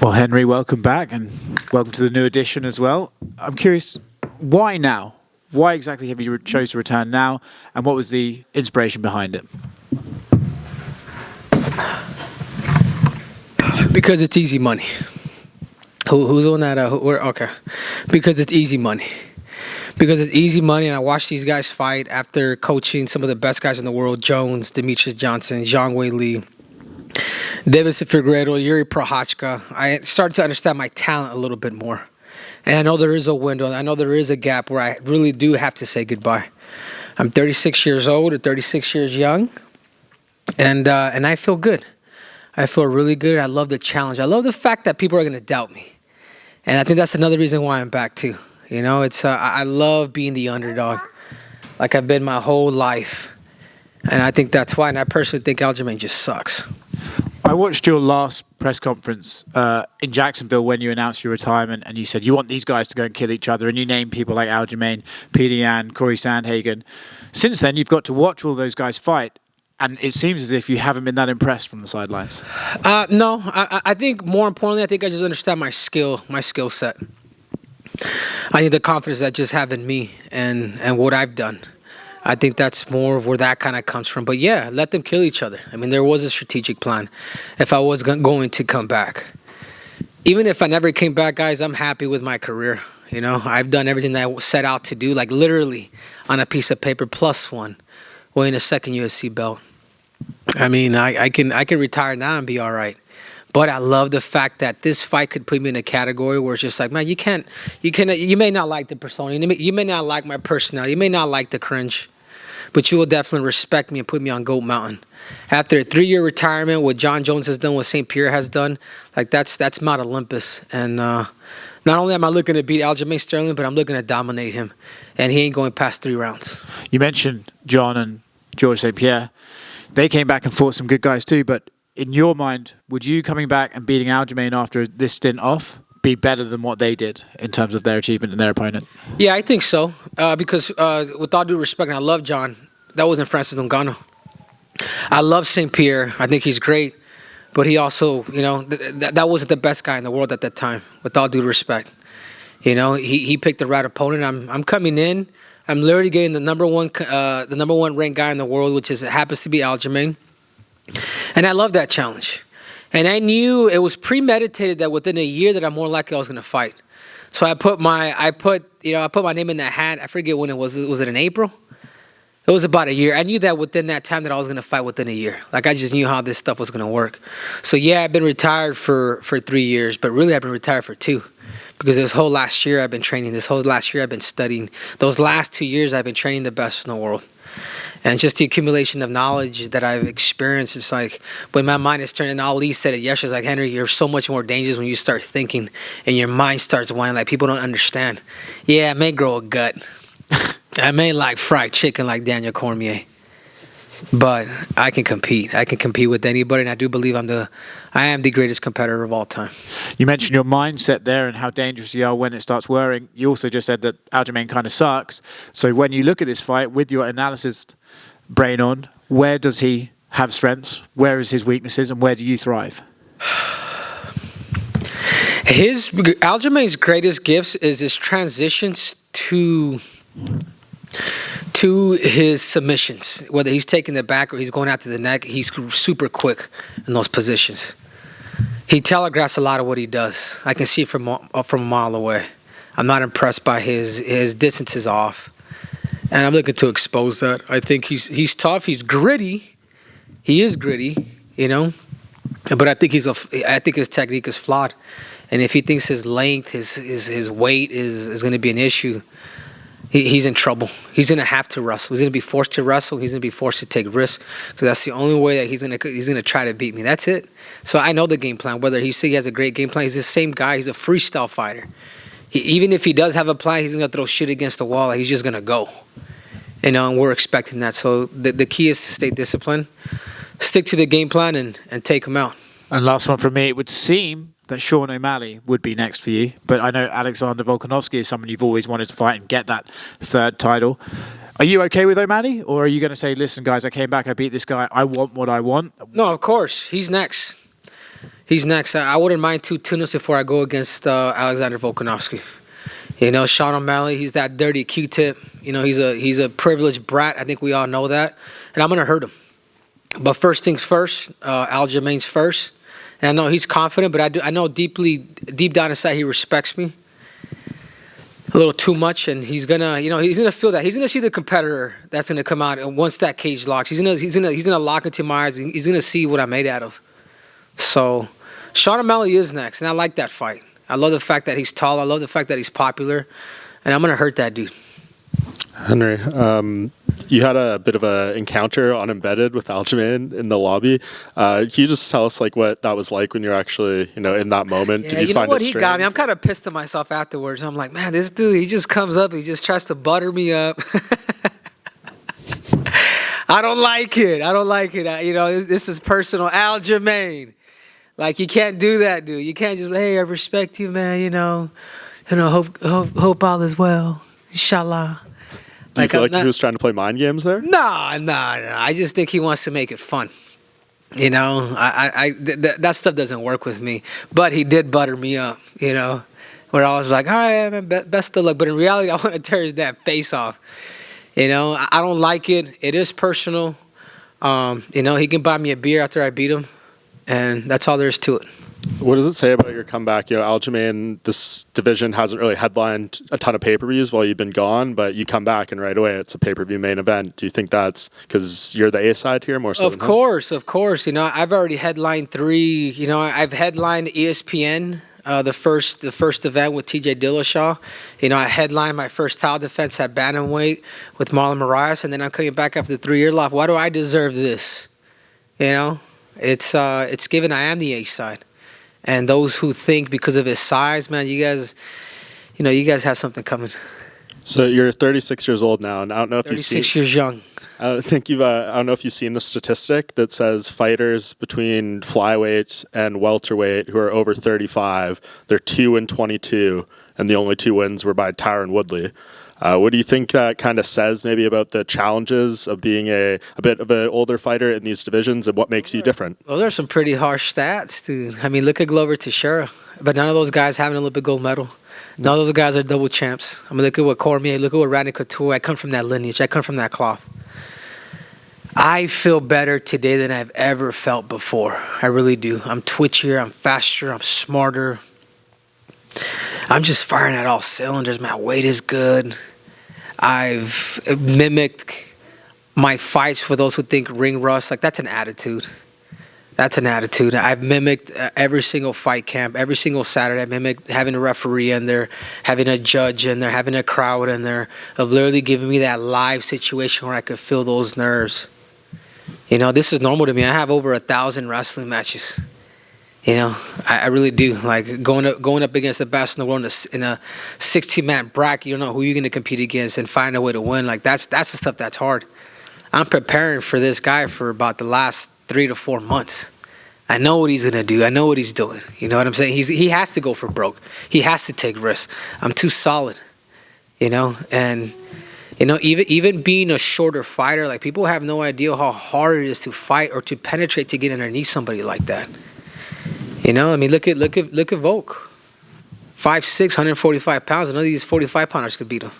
Well, Henry, welcome back, and welcome to the new edition as well. I'm curious, why now? Why exactly have you chose to return now, and what was the inspiration behind it? Because it's easy money. Who's on that? Okay. Because it's easy money. Because it's easy money, and I watched these guys fight after coaching some of the best guys in the world: Jones, Demetrius Johnson, Zhang Wei Li, Davison Figueiredo, Yuri Prochazka. I started to understand my talent a little bit more. And I know there is a window. I know there is a gap where I really do have to say goodbye. I'm 36 years old or 36 years young, and I feel good. I feel really good. I love the challenge. I love the fact that people are going to doubt me. And I think that's another reason why I'm back too. You know, it's I love being the underdog, like I've been my whole life. And I think that's why. And I personally think Aljamain just sucks. I watched your last press conference in Jacksonville when you announced your retirement, and you said you want these guys to go and kill each other, and you named people like Aljamain, Peter Yan, Corey Sandhagen. Since then, you've got to watch all those guys fight, and it seems as if you haven't been that impressed from the sidelines. No, I think more importantly, I think I just understand my skill set. I think the confidence that I just have in me and what I've done. I think that's more of where that kind of comes from. But yeah, let them kill each other. I mean, there was a strategic plan if I was going to come back. Even if I never came back, guys, I'm happy with my career. You know, I've done everything that I set out to do, like literally on a piece of paper, plus one, weighing a second UFC belt. I mean, I can retire now and be all right. But I love the fact that this fight could put me in a category where it's just like, man, you may not like the persona, you may not like my personality, you may not like the cringe, but you will definitely respect me and put me on GOAT Mountain. After a 3-year retirement, what John Jones has done, what St. Pierre has done, like that's Mount Olympus. And not only am I looking to beat Aljamain Sterling, but I'm looking to dominate him. And he ain't going past 3 rounds. You mentioned John and George St. Pierre. They came back and fought some good guys too, but in your mind, would you coming back and beating Aljamain after this stint off be better than what they did in terms of their achievement and their opponent? Yeah, I think so. Because with all due respect, and I love John, that wasn't Francis Ngannou. I love St. Pierre. I think he's great. But he also, you know, that wasn't the best guy in the world at that time, with all due respect. You know, he picked the right opponent. I'm coming in. I'm literally getting the number one ranked guy in the world, which happens to be Aljamain. And I love that challenge. And I knew it was premeditated that within a year that I'm more likely I was going to fight. So I put my name in that hat. I forget when it was. Was it in April? It was about a year. I knew that within that time that I was going to fight within a year. Like I just knew how this stuff was going to work. So yeah, I've been retired for 3 years, but really I've been retired for 2. Because this whole last year I've been training. This whole last year I've been studying. Those last 2 years I've been training the best in the world. And just the accumulation of knowledge that I've experienced, it's like when my mind is turning, Ali said it yesterday, it's like, Henry, you're so much more dangerous when you start thinking and your mind starts winding, like people don't understand. Yeah, I may grow a gut. I may like fried chicken like Daniel Cormier. But I can compete. I can compete with anybody, and I do believe I am the greatest competitor of all time. You mentioned your mindset there and how dangerous you are when it starts whirring. You also just said that Aljamain kind of sucks. So when you look at this fight with your analysis brain on, where does he have strengths? Where is his weaknesses, and where do you thrive? Aljamain's greatest gifts is his transitions to his submissions. Whether he's taking the back or he's going after the neck, he's super quick in those positions. He telegraphs a lot of what he does. I can see it from a mile away. I'm not impressed by his distances off, and I'm looking to expose that. I think he's tough. He's gritty. He is gritty, you know. But I think his technique is flawed, and if he thinks his length, his weight is going to be an issue, he's in trouble. He's going to have to wrestle. He's going to be forced to wrestle. He's going to be forced to take risks, because that's the only way that he's going to try to beat me. That's it. So I know the game plan. Whether he has a great game plan, he's the same guy. He's a freestyle fighter. Even if he does have a plan, he's going to throw shit against the wall. He's just going to go. You know, and we're expecting that. So the key is to stay disciplined, stick to the game plan, and take him out. And last one from me, it would seem that Sean O'Malley would be next for you, but I know Alexander Volkanovski is someone you've always wanted to fight and get that third title. Are you okay with O'Malley, or are you going to say, listen, guys, I came back, I beat this guy, I want what I want? No, of course. He's next. I wouldn't mind 2 tune-ups before I go against Alexander Volkanovski. You know, Sean O'Malley, he's that dirty Q-tip. You know, he's a privileged brat. I think we all know that. And I'm going to hurt him. But first things first, Aljamain's first. And I know he's confident, but I know deep down inside he respects me a little too much, and he's gonna feel that. He's gonna see the competitor that's gonna come out, and once that cage locks, he's gonna lock into my eyes. He's gonna see what I'm made out of. So, Sean O'Malley is next, and I like that fight. I love the fact that he's tall. I love the fact that he's popular, and I'm gonna hurt that dude. Henry, you had a bit of an encounter on Embedded with Aljamain in the lobby. Can you just tell us what that was like when you're actually, in that moment? Yeah, Did you find know what? it He strange? got me. I'm kind of pissed at myself afterwards. I'm like, man, this dude, he just comes up, he just tries to butter me up. I don't like it. This is personal. Aljamain. Like, you can't do that, dude. You can't just, hey, I respect you, man, hope all is well. Inshallah. Do you feel like he was trying to play mind games there? No. I just think he wants to make it fun. That stuff doesn't work with me. But he did butter me up, where I was like, all right, man, best of luck. But in reality, I want to tear his damn face off. I don't like it. It is personal. He can buy me a beer after I beat him. And that's all there is to it. What does it say about your comeback? Aljamain, this division hasn't really headlined a ton of pay-per-views while you've been gone, but you come back and right away it's a pay-per-view main event. Do you think that's because you're the A-side here more so? Of course. I've already headlined 3. I've headlined ESPN, the first event with TJ Dillashaw. I headlined my first title defense at bantamweight with Marlon Moraes, and then I'm coming back after the 3-year layoff. Why do I deserve this? It's given I am the A-side. And those who think because of his size, man, you guys have something coming. So you're 36 years old now, and I don't know if you've seen... 36 years young. I don't know if you've seen the statistic that says fighters between flyweight and welterweight who are over 35, they're 2-22, and the only 2 wins were by Tyron Woodley. What do you think that kind of says maybe about the challenges of being a bit of an older fighter in these divisions, and what makes you different? Well, there's some pretty harsh stats, dude. I mean, look at Glover Teixeira. But none of those guys have an Olympic gold medal. None of those guys are double champs. I mean, look at what Cormier, look at what Randy Couture. I come from that lineage. I come from that cloth. I feel better today than I've ever felt before. I really do. I'm twitchier. I'm faster. I'm smarter. I'm just firing at all cylinders. My weight is good. I've mimicked my fights for those who think ring rust. Like, that's an attitude. I've mimicked every single fight camp, every single Saturday. I mimicked having a referee in there, having a judge in there, having a crowd in there, of literally giving me that live situation where I could feel those nerves. This is normal to me. I have over 1,000 wrestling matches. I really do. Like, going up against the best in the world in a 16-man bracket, you don't know who you're going to compete against and find a way to win. Like, that's the stuff that's hard. I'm preparing for this guy for about the last 3 to 4 months. I know what he's going to do. I know what he's doing. You know what I'm saying? He has to go for broke. He has to take risks. I'm too solid, And, even being a shorter fighter, like, people have no idea how hard it is to fight or to penetrate to get underneath somebody like that. I mean, look at Volk. 5'6", 145 pounds. None of these 45-pounders could beat him.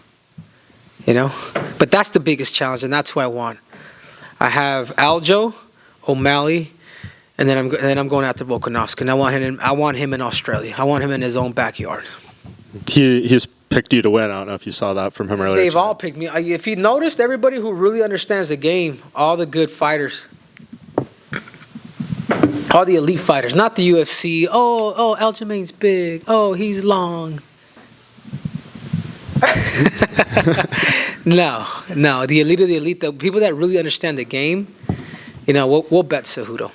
But that's the biggest challenge, and that's who I want. I have Aljo, O'Malley, and then I'm going after Volkanovski. And I want him in Australia. I want him in his own backyard. He's picked you to win. I don't know if you saw that from him earlier. They've all picked me. If you noticed, everybody who really understands the game, all the good fighters. All the elite fighters, not the UFC. Oh, Aljamain's big. Oh, he's long. No. The elite of the elite, the people that really understand the game, we'll bet Cejudo.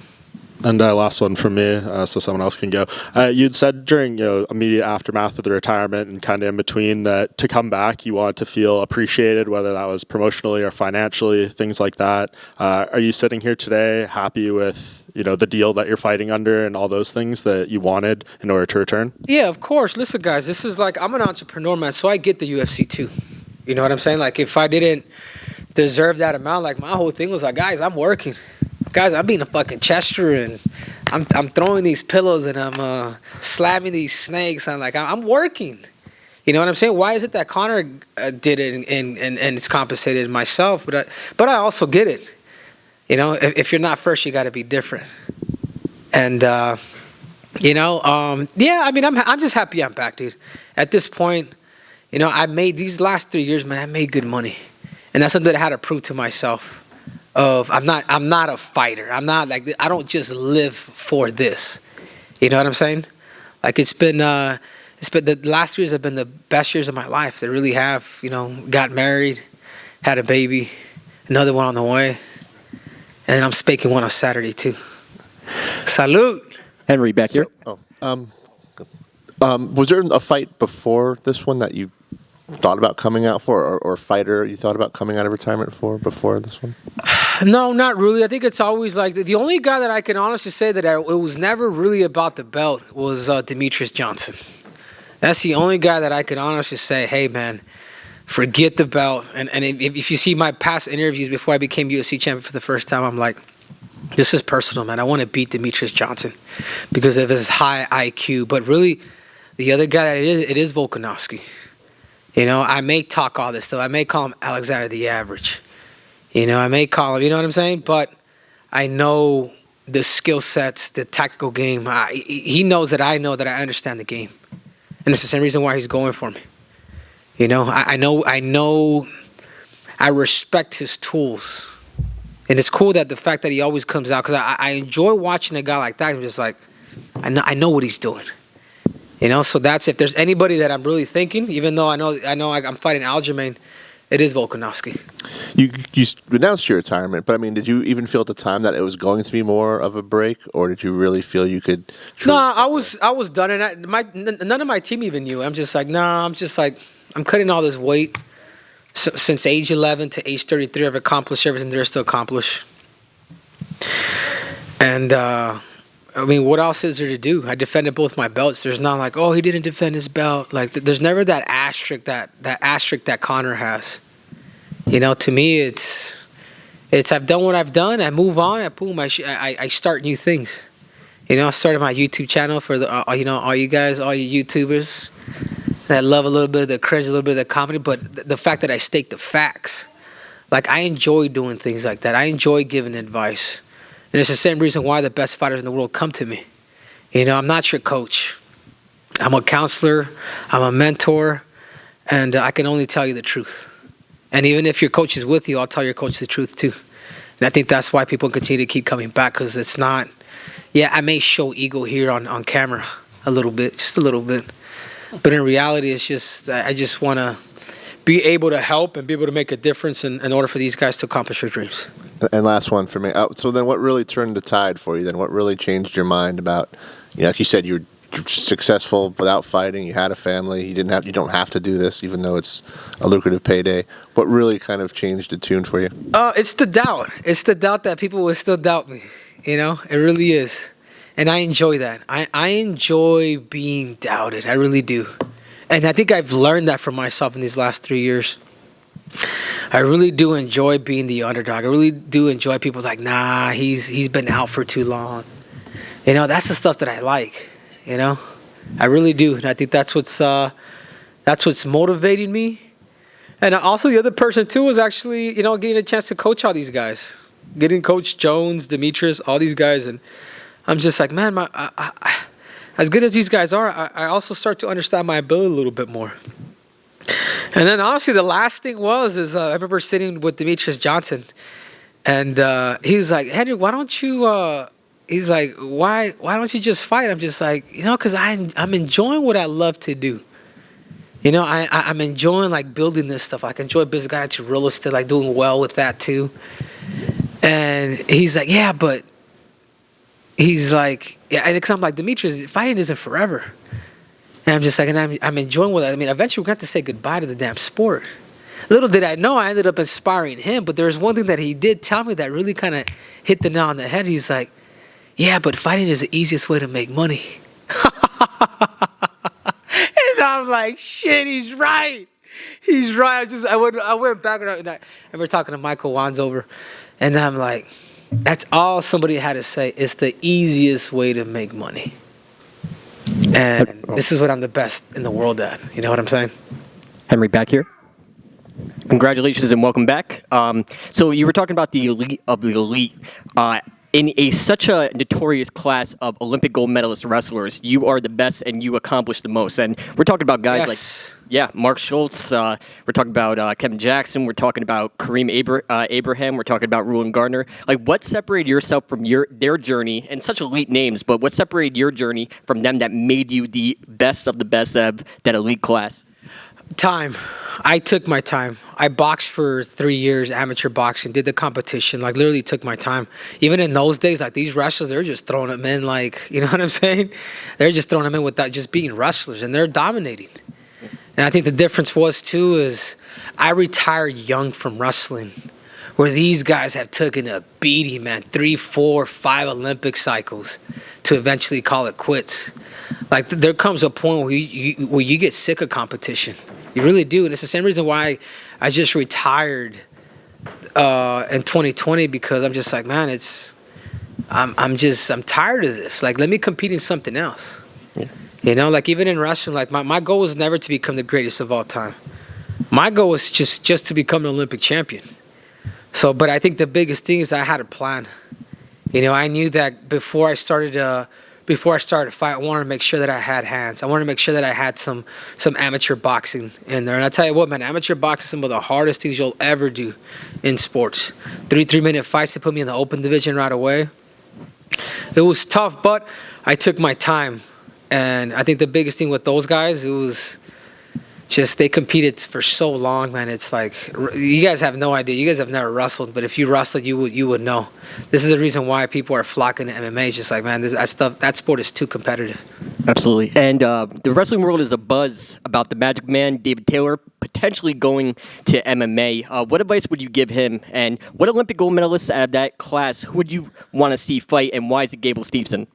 And last one from me, so someone else can go. You'd said during immediate aftermath of the retirement and kind of in between that to come back, you wanted to feel appreciated, whether that was promotionally or financially, things like that. Are you sitting here today happy with the deal that you're fighting under and all those things that you wanted in order to return? Yeah, of course. Listen, guys, this is like, I'm an entrepreneur, man, so I get the UFC too. You know what I'm saying? Like, if I didn't deserve that amount. Like, my whole thing was like, guys, I'm working. Guys, I'm being a fucking Chester, and I'm throwing these pillows, and I'm slamming these snakes. I'm working. You know what I'm saying? Why is it that Conor did it and it's compensated myself? But I also get it. You know, if you're not first, you got to be different. And you know, yeah. I mean, I'm just happy I'm back, dude. At this point, you know, I made these last 3 years, man. I made good money, and that's something that I had to prove to myself. I'm not a fighter. I'm not like, I don't just live for this. You know what I'm saying? Like, it's been the last years have been the best years of my life. They really have. You know, got married, had a baby, another one on the way, and then I'm spaking one on Saturday too. Salute. Henry Becker. Was there a fight before this one that you thought about coming out for, or a fighter you thought about coming out of retirement for before this one? No, not really. I think it's always like the only guy that I can honestly say that it was never really about the belt was Demetrius Johnson. That's the only guy that I could honestly say, hey, man, forget the belt. And if you see my past interviews before I became UFC champion for the first time, I'm like, this is personal, man. I want to beat Demetrius Johnson because of his high IQ. But really, the other guy that it is Volkanovski. You know, I may talk all this stuff. I may call him Alexander the Average. You know, I may call him, you know what I'm saying? But I know the skill sets, the tactical game. He knows that I know that I understand the game. And it's the same reason why he's going for me. You know, I know I respect his tools. And it's cool that the fact that he always comes out, because I enjoy watching a guy like that. I'm just like, I know what he's doing. You know, so that's, if there's anybody that I'm really thinking, even though I know I'm fighting Aljamain, it is Volkanovski. You announced your retirement, but I mean, did you even feel at the time that it was going to be more of a break, or did you really feel you could? No, I was done, and none of my team even knew. I'm just like, I'm cutting all this weight. Since age 11 to age 33, I've accomplished everything there is to accomplish. And I mean, what else is there to do? I defended both my belts. There's not like, oh, he didn't defend his belt. Like, there's never that asterisk that Conor has. You know, to me, it's I've done what I've done. I move on. I start new things. You know, I started my YouTube channel for all you guys, all you YouTubers that love a little bit of the cringe, a little bit of the comedy, but the fact that I state the facts. Like, I enjoy doing things like that. I enjoy giving advice. And it's the same reason why the best fighters in the world come to me. You know, I'm not your coach. I'm a counselor. I'm a mentor. And I can only tell you the truth. And even if your coach is with you, I'll tell your coach the truth too. And I think that's why people continue to keep coming back, because it's not, yeah, I may show ego here on camera a little bit, just a little bit. But in reality, it's just, I just want to be able to help and be able to make a difference in order for these guys to accomplish their dreams. And last one for me. So then what really turned the tide for you then? What really changed your mind about, you know, like you said, you were successful without fighting, you had a family, you don't have to do this, even though it's a lucrative payday. What really kind of changed the tune for you? It's the doubt. It's the doubt that people will still doubt me. You know, it really is. And I enjoy that. I enjoy being doubted. I really do. And I think I've learned that from myself in these last 3 years. I really do enjoy being the underdog. I really do enjoy people like, nah, he's been out for too long. You know, that's the stuff that I like. You know, I really do. And I think that's what's motivating me. And also the other person too was actually, you know, getting a chance to coach all these guys. Getting Coach Jones, Demetrius, all these guys. And I'm just like, man, as good as these guys are, I also start to understand my ability a little bit more. And then honestly, the last thing is I remember sitting with Demetrius Johnson, and he was like, Henry, why don't you? He's like, why don't you just fight? I'm just like, you know, because I'm enjoying what I love to do. You know, I'm enjoying like building this stuff. I enjoy business, got into real estate, like doing well with that too. And he's like, yeah, but he's like, yeah, because I'm like, Demetrius, fighting isn't forever. And I'm just like, and I'm enjoying what I mean. Eventually, we're going to have to say goodbye to the damn sport. Little did I know, I ended up inspiring him. But there's one thing that he did tell me that really kind of hit the nail on the head. He's like, yeah, but fighting is the easiest way to make money. And I'm like, shit, he's right. He's right. I went back and I remember talking to Michael Wanzover, and I'm like, that's all somebody had to say. It's the easiest way to make money. And this is what I'm the best in the world at. You know what I'm saying? Henry, back here. Congratulations and welcome back. So you were talking about the elite of the elite. In such a notorious class of Olympic gold medalist wrestlers, you are the best and you accomplish the most. And we're talking about guys like Mark Schultz. We're talking about Kevin Jackson. We're talking about Kareem Abraham. We're talking about Rulon Gardner. Like, what separated yourself from their journey, and such elite names, but what separated your journey from them that made you the best of the best of that elite class? Time. I took my time. I boxed for 3 years, amateur boxing, did the competition, like literally took my time. Even in those days, like these wrestlers, they're just throwing them in like, you know what I'm saying? They're just throwing them in without just being wrestlers, and they're dominating. And I think the difference was too is I retired young from wrestling, where these guys have taken a beating, man, 3, 4, 5 Olympic cycles to eventually call it quits. Like there comes a point where you get sick of competition. You really do, and it's the same reason why I just retired in 2020, because I'm just like, man, I'm tired of this. Like, let me compete in something else. Yeah. You know, like even in wrestling, like my goal was never to become the greatest of all time. My goal was just to become an Olympic champion. So, but I think the biggest thing is I had a plan. You know, I knew that before I started a fight, I wanted to make sure that I had hands. I wanted to make sure that I had some amateur boxing in there. And I tell you what, man, amateur boxing is some of the hardest things you'll ever do in sports. 3-minute fights to put me in the open division right away. It was tough, but I took my time. And I think the biggest thing with those guys, it was just they competed for so long, man. It's like, you guys have no idea. You guys have never wrestled, but if you wrestled, you would know. This is the reason why people are flocking to MMA. It's just like, man, that sport is too competitive. Absolutely. And the wrestling world is abuzz about the Magic Man, David Taylor, potentially going to MMA. What advice would you give him? And what Olympic gold medalists out of that class who would you want to see fight, and why is it Gable Stevenson?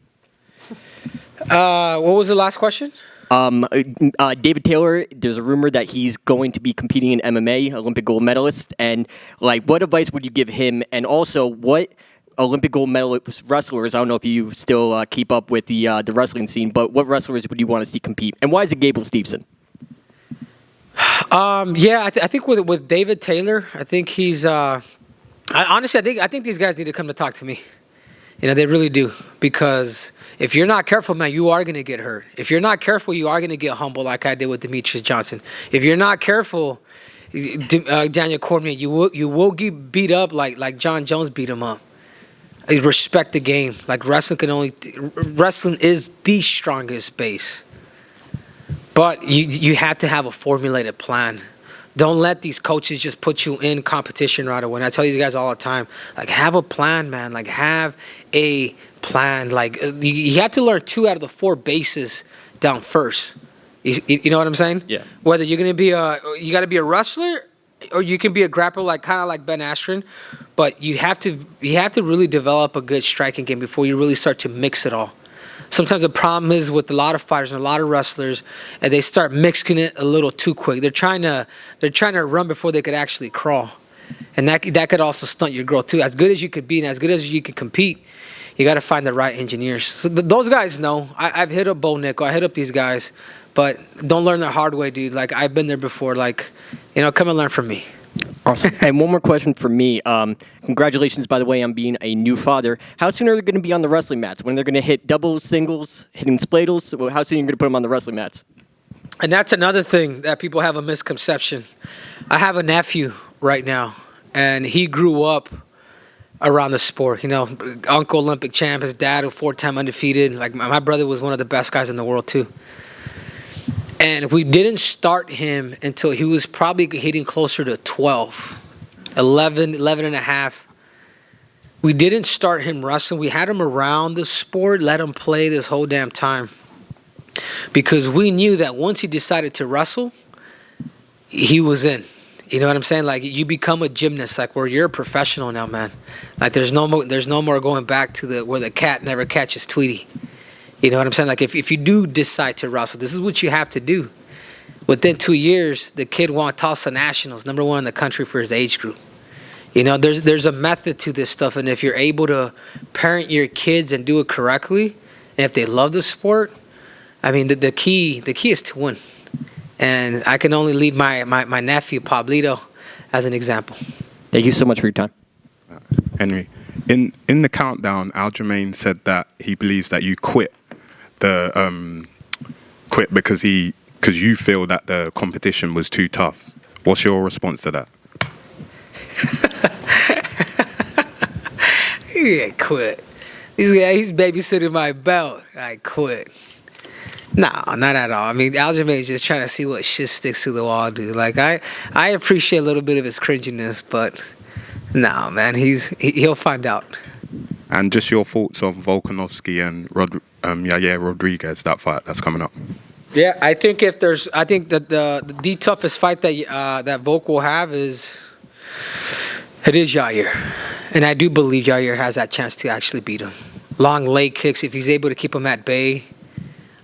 What was the last question? David Taylor, there's a rumor that he's going to be competing in MMA, Olympic gold medalist. And like, what advice would you give him? And also, what Olympic gold medalist wrestlers, I don't know if you still keep up with the wrestling scene, but what wrestlers would you want to see compete? And why is it Gable Stevenson? I think with David Taylor, I think he's. Honestly, I think these guys need to come to talk to me. You know, they really do, because if you're not careful, man, you are going to get hurt. If you're not careful, you are going to get humbled like I did with Demetrius Johnson. If you're not careful, Daniel Cormier, you will get beat up like John Jones beat him up. Respect the game. Like wrestling is the strongest base. But you have to have a formulated plan. Don't let these coaches just put you in competition right away. And I tell these guys all the time, like, have a plan, man. Like, have a plan. Like, you have to learn 2 out of the 4 bases down first. You know what I'm saying? Yeah. Whether you're gonna be you got to be a wrestler, or you can be a grappler, kind of like Ben Askren. But you have to really develop a good striking game before you really start to mix it all. Sometimes the problem is with a lot of fighters and a lot of wrestlers, and they start mixing it a little too quick. They're trying to run before they could actually crawl, and that could also stunt your growth too. As good as you could be and as good as you could compete, you got to find the right engineers. So those guys know. I've hit up Bo Nickel. I hit up these guys, but don't learn the hard way, dude. Like, I've been there before. Like, you know, come and learn from me. Awesome. And one more question for me. Congratulations, by the way, on being a new father. How soon are they going to be on the wrestling mats? When they're going to hit doubles, singles, hitting splattles? How soon are you going to put them on the wrestling mats? And that's another thing that people have a misconception. I have a nephew right now, and he grew up around the sport. You know, Uncle Olympic champ, his dad, a 4-time undefeated. Like, my brother was one of the best guys in the world, too. And we didn't start him until he was probably hitting closer to 11 and a half. We didn't start him wrestling. We had him around the sport, let him play this whole damn time. Because we knew that once he decided to wrestle, he was in. You know what I'm saying? Like, you become a gymnast, like, where you're a professional now, man. Like, there's no more going back to where the cat never catches Tweety. You know what I'm saying? Like, if you do decide to wrestle, this is what you have to do. Within 2 years, the kid won Tulsa Nationals, #1 in the country for his age group. You know, there's a method to this stuff, and if you're able to parent your kids and do it correctly, and if they love the sport, I mean, the key is to win. And I can only lead my nephew, Pablito, as an example. Thank you so much for your time. Henry, in the countdown, Aljamain said that he believes that you quit because you feel that the competition was too tough. What's your response to that? Yeah, quit. He's babysitting my belt. I quit. No, not at all. I mean, Aljamain is just trying to see what shit sticks to the wall, dude. Like, I appreciate a little bit of his cringiness, but no, man, he'll find out. And just your thoughts on Volkanovski and Rodriguez, that fight that's coming up. Yeah, I think that the toughest fight that Volk will have is Yair, and I do believe Yair has that chance to actually beat him. Long leg kicks, if he's able to keep him at bay.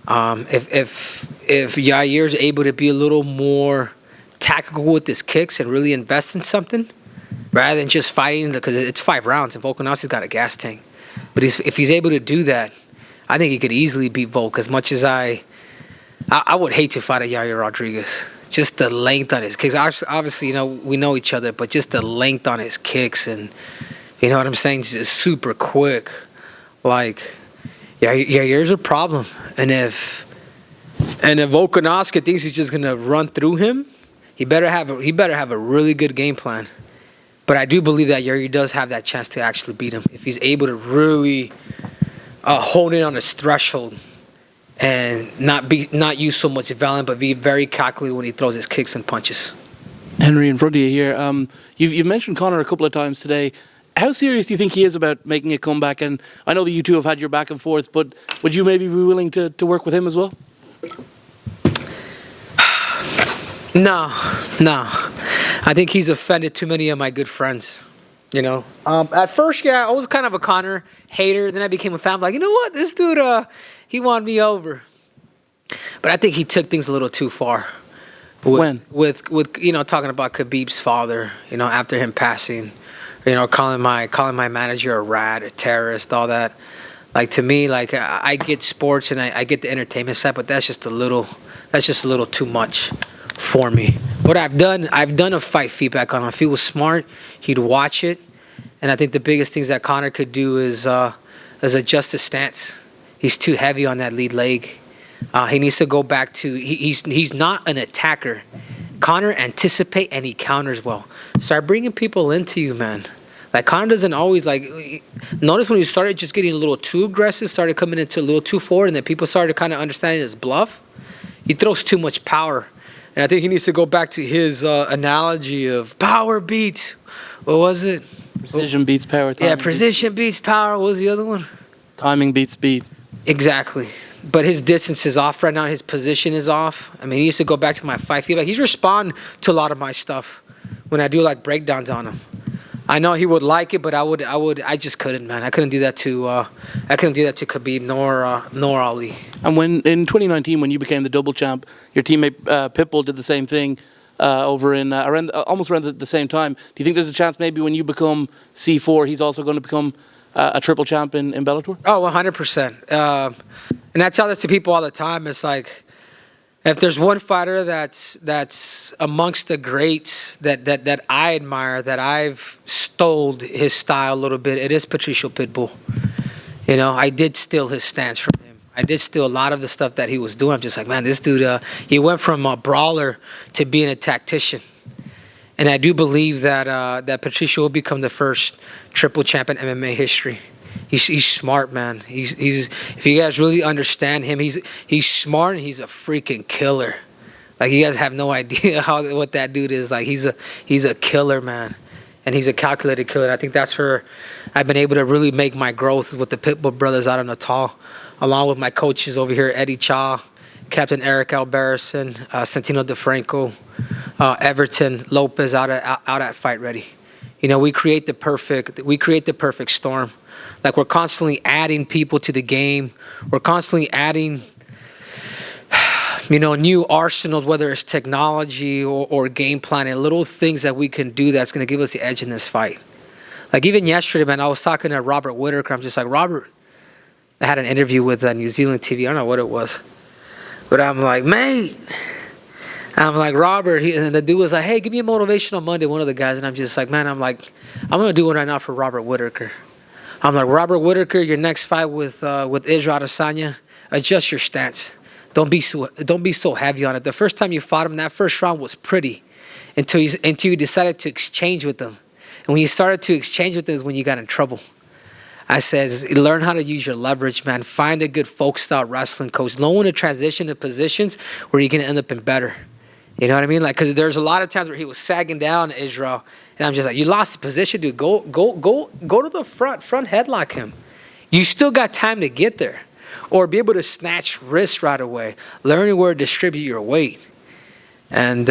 If Yair's able to be a little more tactical with his kicks and really invest in something, rather than just fighting, because it's 5 rounds and Volkanovski's got a gas tank. But if he's able to do that, I think he could easily beat Volk. As much as I would hate to fight a Yair Rodriguez. Just the length on his kicks. Obviously, you know, we know each other, but just the length on his kicks, and you know what I'm saying, just super quick. Like, Yair's a problem. And if Volkanovski thinks he's just gonna run through him, he better have a really good game plan. But I do believe that Yair does have that chance to actually beat him if he's able to really hone in on his threshold and not use so much violence, but be very calculated when he throws his kicks and punches. Henry, in front of you here, you've mentioned Conor a couple of times today. How serious do you think he is about making a comeback? And I know that you two have had your back and forth, but would you maybe be willing to work with him as well? No. I think he's offended too many of my good friends. You know, at first, I was kind of a Conor hater. Then I became a fan. I'm like, you know what, this dude, he won me over. But I think he took things a little too far. With you know, talking about Khabib's father, you know, after him passing, you know, calling my manager a rat, a terrorist, all that. Like, to me, like, I get sports and I get the entertainment side, but that's just a little too much for me. What I've done a fight feedback on him. If he was smart, he'd watch it. And I think the biggest things that Conor could do is adjust his stance. He's too heavy on that lead leg. He needs to go back to he's not an attacker. Conor anticipates and he counters well. Start bringing people into you, man. Like, Conor doesn't always, like, notice when he started just getting a little too aggressive, started coming into a little too forward, and then people started kind of understanding his bluff. He throws too much power. And I think he needs to go back to his analogy of power beats. What was it? Precision beats power. Yeah, precision beats power. What was the other one? Timing beats speed. Exactly. But his distance is off right now. His position is off. I mean, he needs to go back to my fight feedback. He's responding to a lot of my stuff when I do, like, breakdowns on him. I know he would like it, but I just couldn't, man. I couldn't do that to Khabib nor Ali. And when in 2019, when you became the double champ, your teammate Pitbull did the same thing over in almost around the same time. Do you think there's a chance maybe when you become C4, he's also going to become a triple champ in Bellator? Oh, 100%. And I tell this to people all the time. It's like, if there's one fighter that's amongst the greats that I admire, that I've stole his style a little bit, it is Patricio Pitbull. You know, I did steal his stance from him. I did steal a lot of the stuff that he was doing. I'm just like, man, this dude, he went from a brawler to being a tactician. And I do believe that Patricio will become the first triple champ in MMA history. He's smart, man. He's if you guys really understand him, he's smart and he's a freaking killer. Like, you guys have no idea what that dude is. Like, he's a killer, man. And he's a calculated killer. And I think that's where I've been able to really make my growth with the Pitbull brothers out of Natal, along with my coaches over here, Eddie Cha, Captain Eric Alberison, Santino DeFranco, Everton Lopez out at Fight Ready. You know, we create the perfect storm. Like, we're constantly adding people to the game. We're constantly adding new arsenals, whether it's technology or game planning, little things that we can do that's going to give us the edge in this fight. Like even yesterday, man, I was talking to Robert Whittaker. I'm just like, Robert, I had an interview with New Zealand TV. I don't know what it was. But I'm like, mate. I'm like, Robert. And the dude was like, hey, give me a motivational Monday, one of the guys. And I'm just like, man, I'm going to do one right now for Robert Whittaker. I'm like, Robert Whittaker, your next fight with Israel Adesanya, adjust your stance. Don't be so heavy on it. The first time you fought him, that first round was pretty until you decided to exchange with him. And when you started to exchange with them is when you got in trouble. I says, learn how to use your leverage, man. Find a good folk-style wrestling coach. Know when to transition to positions where you're going to end up in better. You know what I mean? Like, because there's a lot of times where he was sagging down Israel, and I'm just like, you lost the position, dude. Go to the front headlock him. You still got time to get there. Or be able to snatch wrists right away. Learning where to distribute your weight. And,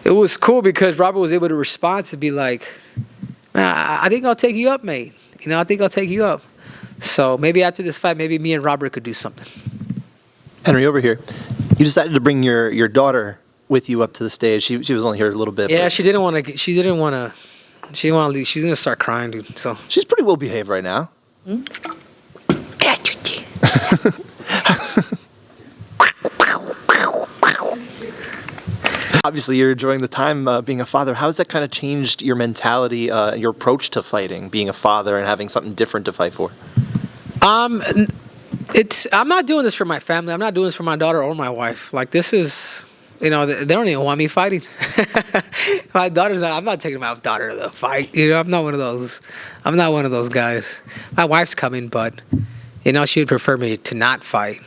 it was cool because Robert was able to respond to be like, man, I think I'll take you up, mate. I think I'll take you up. So maybe after this fight, maybe me and Robert could do something. Henry, over here. You decided to bring your daughter with you up to the stage. She was only here a little bit. Yeah, she didn't want to. She didn't want to. She didn't want to leave. She's gonna start crying, dude. So she's pretty well behaved right now. Obviously, you're enjoying the time being a father. How has that kind of changed your mentality, your approach to fighting, being a father and having something different to fight for? I'm not doing this for my family. I'm not doing this for my daughter or my wife. Like, this is, they don't even want me fighting. My daughter's not. I'm not taking my daughter to the fight. I'm not one of those. I'm not one of those guys. My wife's coming, but she would prefer me to not fight.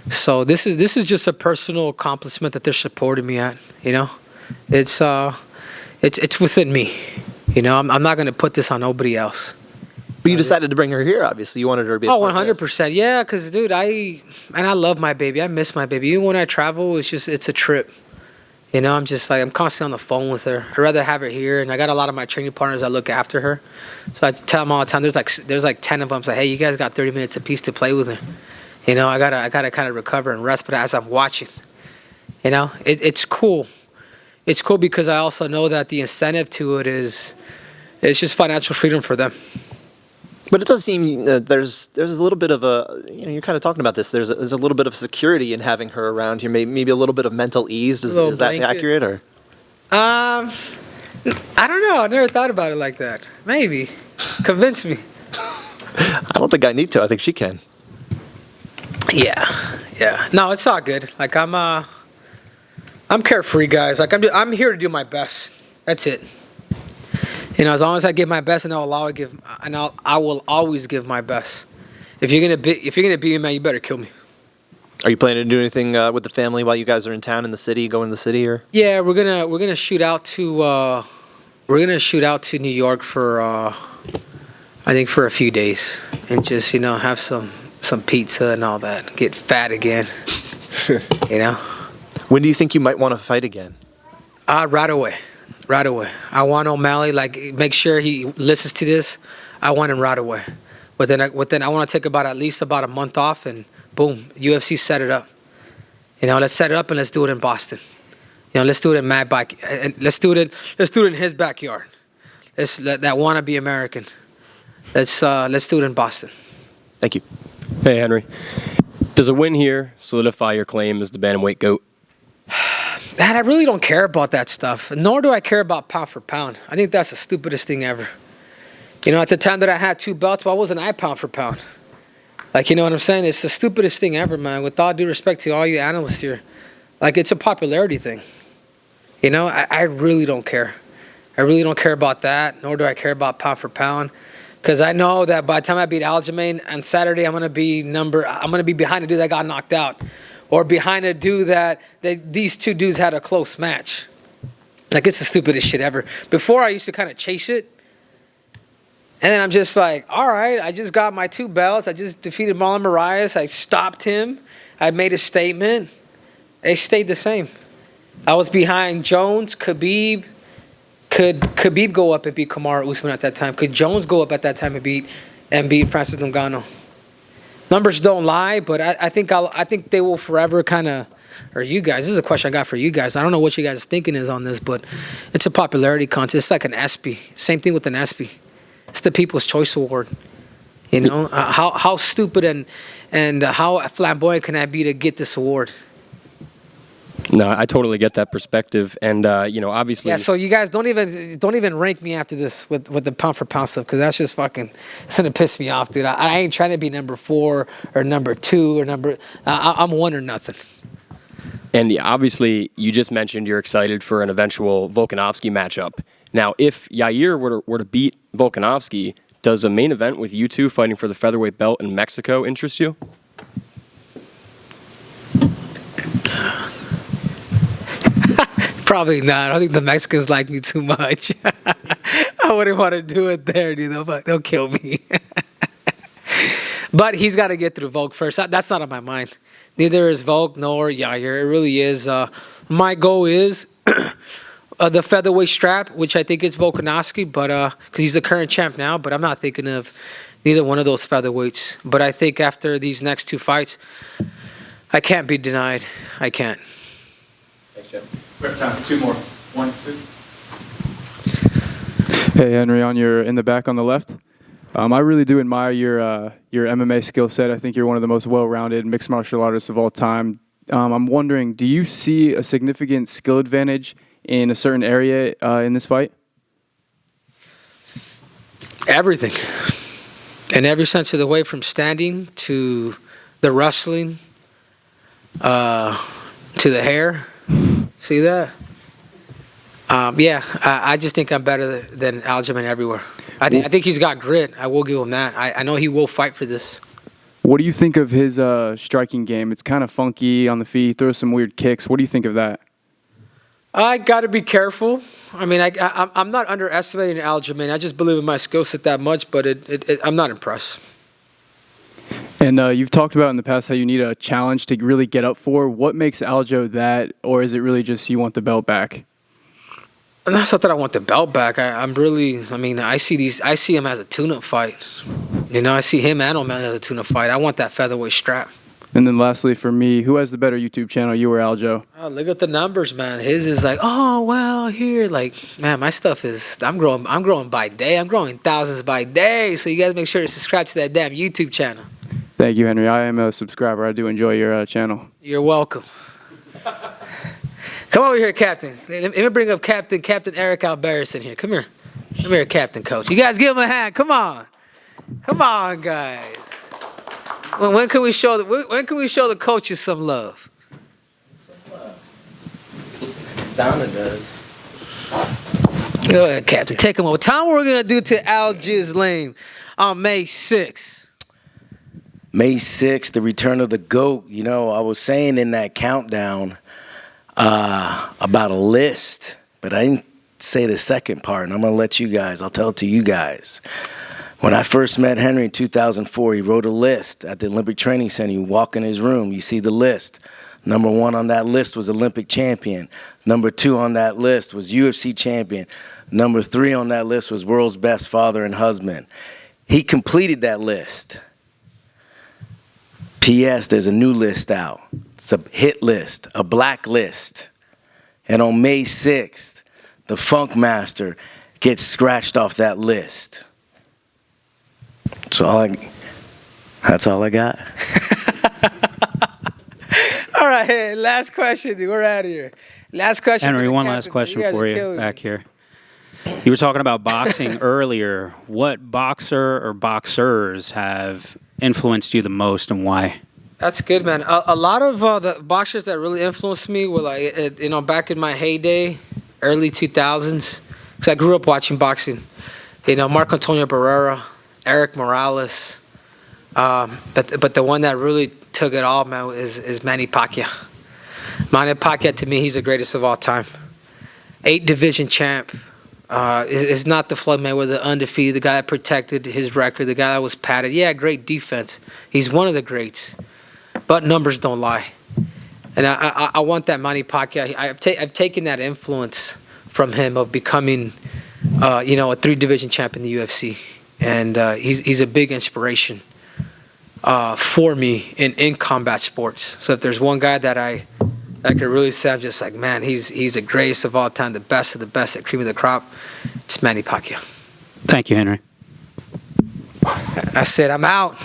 So this is just a personal accomplishment that they're supporting me at. It's within me. I'm not going to put this on nobody else. But you decided to bring her here. Obviously, you wanted her to be. 100%. Yeah, because dude, I love my baby. I miss my baby. Even when I travel, it's a trip. I'm just like, I'm constantly on the phone with her. I'd rather have her here, and I got a lot of my training partners that look after her. So I tell them all the time. There's like 10 of them. So hey, you guys got 30 minutes apiece to play with her. I gotta kind of recover and rest, but as I'm watching, it's cool. It's cool because I also know that the incentive to it is, it's just financial freedom for them. But it does seem there's a little bit of a, you're kind of talking about this. There's a little bit of security in having her around here. Maybe a little bit of mental ease. Is that accurate or? I don't know. I never thought about it like that. Maybe. Convince me. I don't think I need to. I think she can. Yeah. No, it's all good. Like I'm carefree, guys. Like I'm here to do my best. That's it. As long as I give my best, and I will always give my best. If you're gonna beat me, man, you better kill me. Are you planning to do anything with the family while you guys are in town in the city, go in the city, or? Yeah, we're gonna shoot out to New York for I think for a few days and just have some pizza and all that. Get fat again. When do you think you might want to fight again? Right away. I want O'Malley, make sure he listens to this. I want him right away. But then I want to take at least about a month off, and boom, UFC set it up. Let's set it up and let's do it in Boston. Let's do it in let's do it in his backyard. That wannabe American. Let's do it in Boston. Thank you. Hey, Henry. Does a win here solidify your claim as the bantamweight GOAT? Man, I really don't care about that stuff. Nor do I care about pound for pound. I think that's the stupidest thing ever. At the time that I had 2 belts, why wasn't I pound for pound? You know what I'm saying? It's the stupidest thing ever, man. With all due respect to all you analysts here. It's a popularity thing. I really don't care. I really don't care about that, nor do I care about pound for pound. Because I know that by the time I beat Aljamain on Saturday, I'm gonna be behind a dude that got knocked out, or behind a dude that these two dudes had a close match. It's the stupidest shit ever. Before I used to kind of chase it, and then I'm just like, all right, I just got my 2 belts. I just defeated Marlon Moraes. I stopped him. I made a statement. It stayed the same. I was behind Jones, Khabib. Could Khabib go up and beat Kamaru Usman at that time? Could Jones go up at that time and beat Francis Ngannou? Numbers don't lie, but I think they will forever kind of, or you guys. This is a question I got for you guys. I don't know what you guys' thinking is on this, but it's a popularity contest. It's like an ESPY. Same thing with an ESPY. It's the People's Choice Award. You know, how stupid and how flamboyant can I be to get this award? No, I totally get that perspective, and obviously. Yeah, so you guys don't even rank me after this with the pound for pound stuff, because that's just fucking, it's gonna piss me off, dude. I ain't trying to be number 4 or number 2 or number. I'm 1 or nothing. And obviously, you just mentioned you're excited for an eventual Volkanovski matchup. Now, if Yair were to beat Volkanovski, does a main event with you two fighting for the featherweight belt in Mexico interest you? Probably not. I don't think the Mexicans like me too much. I wouldn't want to do it there, dude. They'll kill me. But he's got to get through Volk first. That's not on my mind. Neither is Volk nor Yair. It really is. My goal is the featherweight strap, which I think is Volkanovski, but because he's the current champ now. But I'm not thinking of neither one of those featherweights. But I think after these next 2 fights, I can't be denied. I can't. Thanks, Jeff. We have time for 2 more. 1, 2. Hey, Henry, in the back on the left. I really do admire your MMA skill set. I think you're one of the most well-rounded mixed martial artists of all time. I'm wondering, do you see a significant skill advantage in a certain area in this fight? Everything. In every sense of the way, from standing to the wrestling to the hair. See that? I just think I'm better than Aljamain everywhere. I think he's got grit. I will give him that. I know he will fight for this. What do you think of his striking game? It's kind of funky on the feet, throws some weird kicks. What do you think of that? I got to be careful. I mean, I'm not underestimating Aljamain. I just believe in my skill set that much, but I'm not impressed. And you've talked about in the past how you need a challenge to really get up for. What makes Aljo that, or is it really just you want the belt back? And that's not that I want the belt back. I see him as a tune-up fight. You know, I see him and Oman as a tune-up fight. I want that featherweight strap. And then lastly, for me, who has the better YouTube channel, you or Aljo? Oh, look at the numbers, man. His is like, oh, well, here. Like, man, my stuff is, I'm growing by day. I'm growing thousands by day. So you guys make sure to subscribe to that damn YouTube channel. Thank you, Henry. I am a subscriber. I do enjoy your channel. You're welcome. Come over here, Captain. Let me bring up Captain Eric Alberis in here. Come here. Come here, Captain Coach. You guys give him a hand. Come on. Come on, guys. When can we show the coaches some love? Donna does. Go ahead, Captain. Take him over. Tell me what we're gonna do to Aljamain on May 6th. May 6th, the return of the GOAT. You know, I was saying in that countdown about a list, but I didn't say the second part, and I'm going to let you guys, I'll tell it to you guys. When I first met Henry in 2004, he wrote a list at the Olympic Training Center. You walk in his room, you see the list. Number 1 on that list was Olympic champion. Number 2 on that list was UFC champion. Number 3 on that list was world's best father and husband. He completed that list. P.S. There's a new list out. It's a hit list, a black list. And on May 6th, the Funk Master gets scratched off that list. That's all I got. All right, hey, last question, dude. We're out of here. Last question. Henry, one last question for you back here. You were talking about boxing earlier. What boxer or boxers have influenced you the most, and why? That's good, man. A lot of the boxers that really influenced me were like, back in my heyday, early 2000s, because I grew up watching boxing. Marco Antonio Barrera, Eric Morales, but the one that really took it all, man, is Manny Pacquiao. Manny Pacquiao, to me, he's the greatest of all time. 8 division champ. Is not the Floyd Mayweather undefeated, the guy that protected his record, the guy that was padded. Yeah, great defense. He's one of the greats, but numbers don't lie. And I want that Manny Pacquiao. I've taken that influence from him of becoming, a 3 division champ in the UFC, and he's a big inspiration for me in combat sports. So if there's one guy that I could really say, I'm just like, man, he's the greatest of all time, the best of the best, at cream of the crop, it's Manny Pacquiao. Thank you, Henry. I said, I'm out.